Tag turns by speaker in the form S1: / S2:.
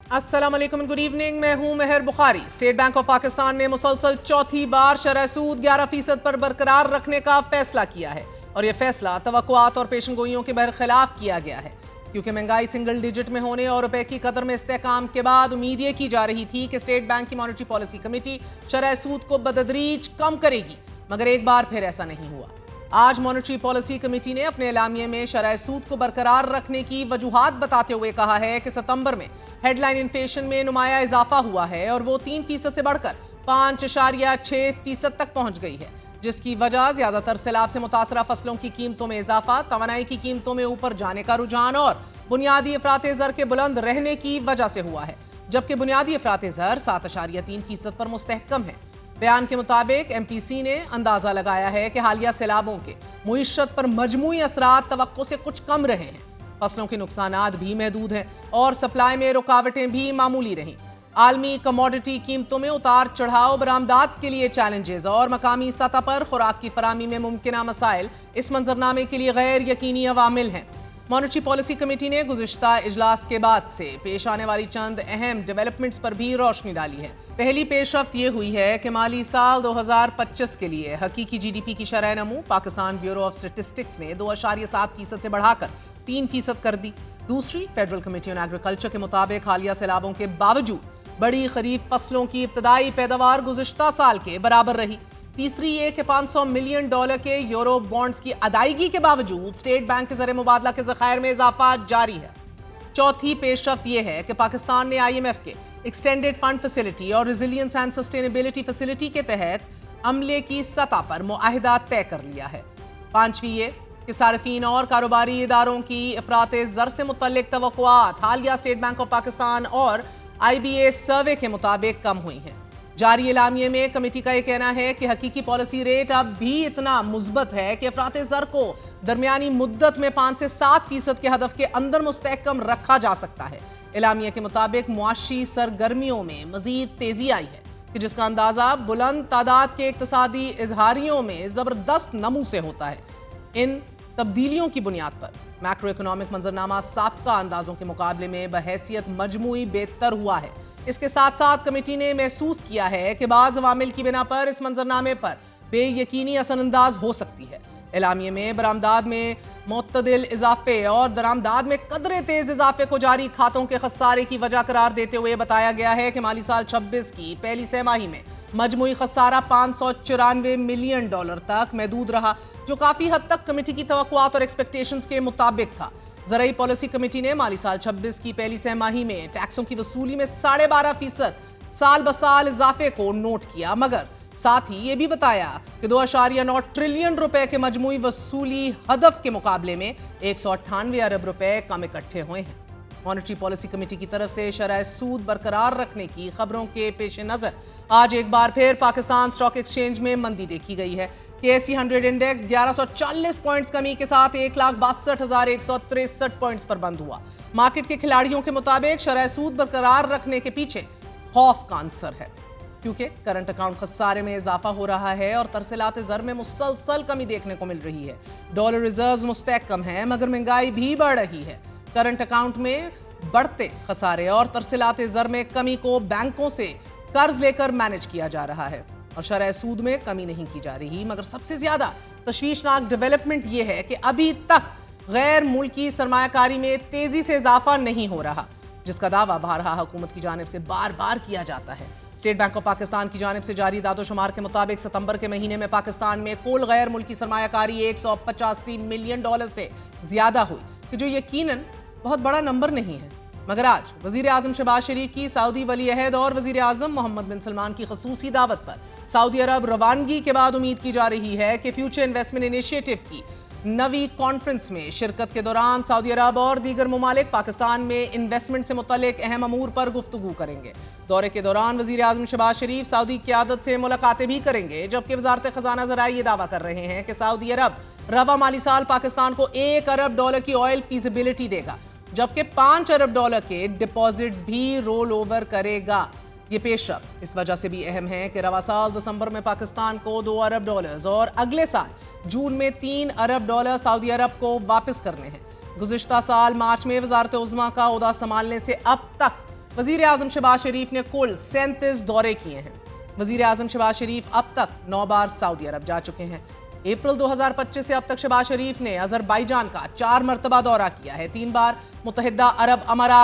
S1: अस्सलाम वालेकुम, good evening. मैं हूं Mehar Bukhari. State Bank of Pakistan ने मुसलसल चौथी बार शरह सूद 11% पर बरकरार रखने का फैसला किया है और यह फैसला तवक्कुआत और पेशनगोइयों के बरखिलाफ किया गया है, क्योंकि महंगाई सिंगल डिजिट में होने और रुपए की कदर में इस्तेहकाम के बाद उम्मीद ये की जा रही थी कि स्टेट बैंक की मॉनेटरी पॉलिसी कमेटी शरह सूद को बतदरीज कम करेगी, मगर एक बार फिर ऐसा नहीं हुआ। आज मॉनेटरी पॉलिसी कमेटी ने अपने एलामिये में शरह सूद को बरकरार रखने की वजूहात बताते हुए कहा है कि सितंबर में हेडलाइन इन्फ्लेशन में नुमाया इजाफा हुआ है और वो 3% से बढ़कर 5.6% तक पहुंच गई है, जिसकी वजह ज्यादातर सैलाब से मुतासरा फसलों की कीमतों में इजाफा, तवानाई की कीमतों में ऊपर जाने का रुझान और बुनियादी अफराते ज़र के बुलंद रहने की वजह से हुआ है, जबकि बुनियादी अफराते ज़र 7.3% पर मुस्तहकम है। बयान के मुताबिक MPC ने अंदाजा लगाया है कि हालिया सैलाबों के मुईशत पर मजमूई असरात तवक्को से कुछ कम रहे हैं, फसलों के नुकसानात भी महदूद हैं और सप्लाई में रुकावटें भी मामूली रहीं। आलमी कमोडिटी कीमतों में उतार चढ़ाव, बरामदात के लिए चैलेंजेस और मकामी सतह पर खुराक की फरामी में मुमकिना मसाइल इस मंजरनामे के लिए गैर यकीनी अवामिल हैं। मॉनेटरी पॉलिसी कमेटी ने गुज़िश्ता इजलास के बाद से पेश आने वाली चंद अहम डेवलपमेंट्स पर भी रोशनी डाली है। पहली पेशरफ्त ये हुई है कि माली साल 2025 के लिए हकीकी GDP की शरह नमू पाकिस्तान ब्यूरो ऑफ स्टेटिस्टिक्स ने 2.7% से बढ़ाकर 3% कर दी। दूसरी, फेडरल कमेटी ऑन एग्रीकल्चर के मुताबिक हालिया सैलाबों के बावजूद बड़ी खरीफ फसलों की इब्तदाई पैदावार गुज़िश्ता साल के बराबर रही। तीसरी ये कि $500 मिलियन के यूरो बॉन्ड्स की अदायगी के बावजूद स्टेट बैंक के ज़रिए मुबादला के ज़खायर में इजाफा जारी है। चौथी पेशरफ्त यह है कि पाकिस्तान ने IMF के एक्सटेंडेड फंड फैसिलिटी और रेजिलियंस एंड सस्टेनेबिलिटी फैसिलिटी के तहत अमले की सतह पर मुआहिदा तय कर लिया है। पांचवी ये कि सार्फिन और कारोबारी इदारों की अफराते ज़र से मुतल्लिक तवक्कुआत हालिया स्टेट बैंक ऑफ पाकिस्तान और IBA सर्वे के मुताबिक कम हुई हैं। जारी एलामिये में कमेटी का यह कहना है कि हकीकी पॉलिसी रेट अब भी इतना मुस्बत है कि अफराते ज़र को दरमियानी मुद्दत में 5 से 7% के हदफ के अंदर मुस्तहकम रखा जा सकता है। एलामिये के मुताबिक मुआशी सरगर्मियों में मजीद तेजी आई है, कि जिसका अंदाजा बुलंद तादाद के इक्तसादी इजहारियों में जबरदस्त नमू से होता है। इन तब्दीलियों की बुनियाद पर मैक्रो इकोनॉमिक मंजरनामा साबका अंदाजों के मुकाबले में बहैसियत मजमूई बेहतर हुआ है। इसके साथ साथ कमेटी ने महसूस किया है कि बाज़ अवामिल की बिना पर इस मंजरनामे पर बेयकीनी असरअंदाज हो सकती है। एलामिये में बरामदाद में मुतदिल इजाफे और दरामदाद में कदरे तेज इजाफे को जारी खातों के खसारे की वजह करार देते हुए बताया गया है कि माली साल 26 की पहली सहमाही में मजमूई खसारा $594 मिलियन तक महदूद रहा, जो काफी हद तक कमेटी की तवक्कुआत और एक्सपेक्टेशंस के मुताबिक था। ज़राई पॉलिसी कमेटी ने माली साल 26 की पहली सहमाही में टैक्सों की वसूली में 12.5% साल बसाल इजाफे को नोट किया, मगर साथ ही ये भी बताया कि 2.9 ट्रिलियन रुपए के मजमूई वसूली हदफ के मुकाबले में 198 अरब रुपए कम इकट्ठे हुए हैं। मॉनेटरी पॉलिसी कमेटी की तरफ से शरह सूद बरकरार रखने की खबरों के पेश नजर आज एक बार फिर पाकिस्तान स्टॉक एक्सचेंज में मंदी देखी गई है। KSE 100 इंडेक्स 1140 पॉइंट्स कमी के साथ 1,62,163 पॉइंट्स पर बंद हुआ। मार्केट के खिलाड़ियों के मुताबिक शरह सूद बरकरार रखने के पीछे खौफ का अंसर है, क्योंकि करंट अकाउंट खसारे में इजाफा हो रहा है और तरसीलात ज़र में मुसलसल कमी देखने को मिल रही है। डॉलर रिजर्व्स मुस्तहकम है, मगर महंगाई भी बढ़ रही है। करंट अकाउंट में बढ़ते खसारे और तरसीलात ज़र में कमी को बैंकों से कर्ज लेकर मैनेज किया जा रहा है और शरह सूद में कमी नहीं की जा रही। मगर सबसे ज्यादा तशवीशनाक डेवलपमेंट यह है कि अभी तक गैर मुल्की सरमायाकारी में तेजी से इजाफा नहीं हो रहा, जिसका दावा बारहा हुकूमत की जानिब से बार बार किया जाता है। स्टेट बैंक ऑफ पाकिस्तान की जानिब से जारी दादोशुमार के मुताबिक सितंबर के महीने में पाकिस्तान में कुल गैर मुल्की सरमायाकारी $185 मिलियन से ज्यादा हुई, कि जो यकीनन बहुत बड़ा नंबर नहीं है। मगर आज वजीर आजम शहबाज शरीफ की सऊदी वली अहद और वजीर आजम मोहम्मद बिन सलमान की खसूसी दावत पर सऊदी अरब रवानगी के बाद उम्मीद की जा रही है कि फ्यूचर इन्वेस्टमेंट इनिशिएटिव की नवी कॉन्फ्रेंस में शिरकत के दौरान सऊदी अरब और दीगर ममालिक पाकिस्तान में इन्वेस्टमेंट से मुतल्लिक अहम अमूर पर गुफ्तगू करेंगे। दौरे के दौरान वजीर आजम शहबाज शरीफ सऊदी क़यादत से मुलाकातें भी करेंगे, जबकि वजारत खजाना ज़राए ये दावा कर रहे हैं कि सऊदी अरब रवा माली साल पाकिस्तान को $1 अरब की ऑयल फीजिबिलिटी देगा, जबकि $5 अरब के डिपॉजिट्स भी रोल ओवर करेगा। ये पेशरफ्त इस वजह से भी अहम है कि रवा साल दिसंबर में पाकिस्तान को $2 अरब और अगले साल जून में $3 अरब सऊदी अरब को वापस करने हैं। गुज़िश्ता साल मार्च में वजारत उज़्मा का ओहदा संभालने से अब तक वजीर आजम शहबाज शरीफ ने कुल 37 दौरे किए हैं। वजीर आजम शहबाज शरीफ अब तक 9 बार सऊदी अरब जा चुके हैं। अप्रैल 2025 से अब तक शहबाज शरीफ ने अजरबैजान का 4 मरतबा दौरा किया है, 3 बार मुत्तहिदा अरब अमारात